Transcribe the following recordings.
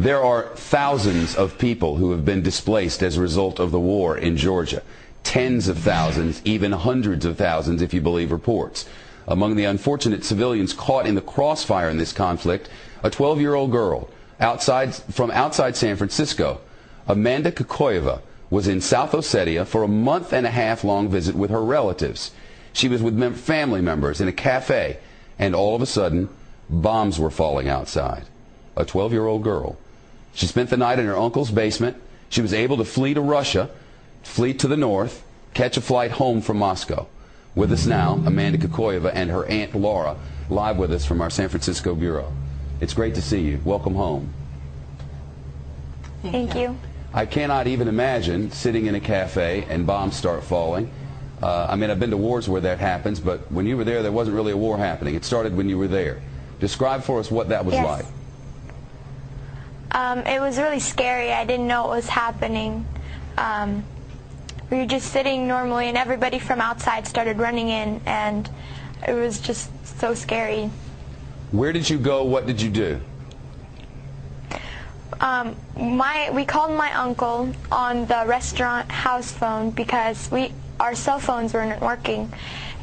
There are thousands of people who have been displaced as a result of the war in Georgia. Tens of thousands, even hundreds of thousands if you believe reports. Among the unfortunate civilians caught in the crossfire in this conflict, a 12-year-old girl from outside San Francisco. Amanda Kokoyeva was in South Ossetia for a month-and-a-half-long visit with her relatives. She was with family members in a cafe, and all of a sudden, bombs were falling outside. A 12-year-old girl. She spent the night in her uncle's basement. She was able to flee to Russia, flee to the north, catch a flight home from Moscow. With us now, Amanda Kokoyeva and her aunt Laura, live with us from our San Francisco bureau. It's great to see you. Welcome home. Thank you. I cannot even imagine sitting in a cafe and bombs start falling. I mean, I've been to wars where that happens, but when you were there wasn't really a war happening. It started when you were there. Describe for us what that was like. It was really scary. I didn't know what was happening. We were just sitting normally, and everybody from outside started running in, and it was just so scary. Where did you go? What did you do? We called my uncle on the restaurant house phone because our cell phones weren't working.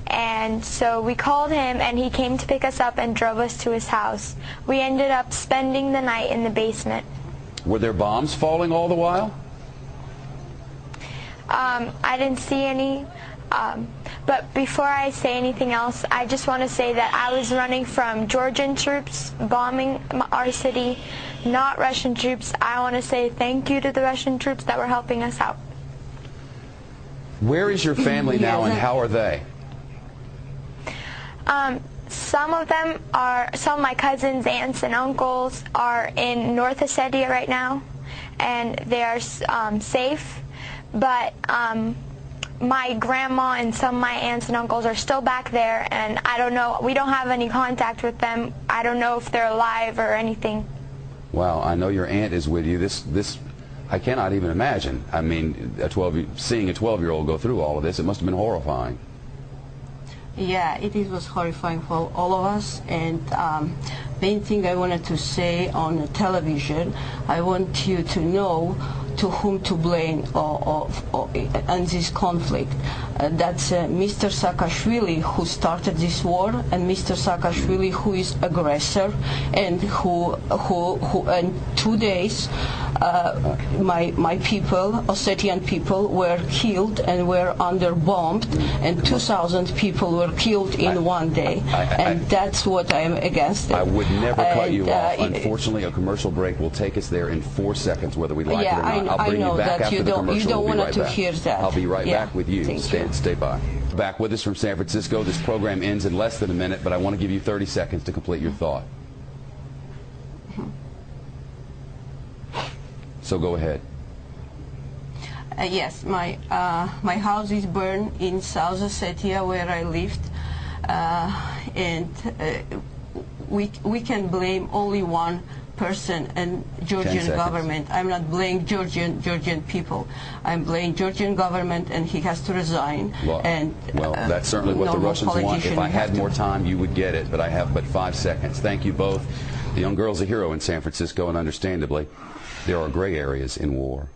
And so we called him, and he came to pick us up and drove us to his house. We ended up spending the night in the basement. Were there bombs falling all the while? I didn't see any. But before I say anything else, I just want to say that I was running from Georgian troops bombing our city, not Russian troops. I want to say thank you to the Russian troops that were helping us out. Where is your family now, and how are they? Some of my cousins, aunts, and uncles are in North Ossetia right now, and they are safe. But my grandma and some of my aunts and uncles are still back there, and I don't know. We don't have any contact with them. I don't know if they're alive or anything. Wow, I know your aunt is with you. This I cannot even imagine. I mean, seeing a 12-year-old go through all of this, it must have been horrifying. Yeah, it was horrifying for all of us, and main thing I wanted to say on the television, I want you to know to whom to blame on this conflict. That's Mr. Saakashvili, who started this war, and Mr. Saakashvili, who is aggressor, and who in 2 days my people, Ossetian people, were killed and were under bombed, and 2,000 people were killed in 1 day, and that's what I am against. I would never cut you off. Unfortunately, a commercial break will take us there in 4 seconds, whether we like it or not. I'll bring you back after the commercial. You don't want to hear that. I'll be right back with you. Stay by. Back with us from San Francisco. This program ends in less than a minute, but I want to give you 30 seconds to complete your thought. So go ahead. Yes, my house is burned in South Ossetia, where I lived, and we can blame only one person, and Georgian government. I'm not blaming Georgian people. I'm blaming Georgian government, and he has to resign. Well, that's certainly what the Russians want. If I had more time, you would get it, but I have but 5 seconds. Thank you both. The young girl's a hero in San Francisco, and understandably, there are gray areas in war.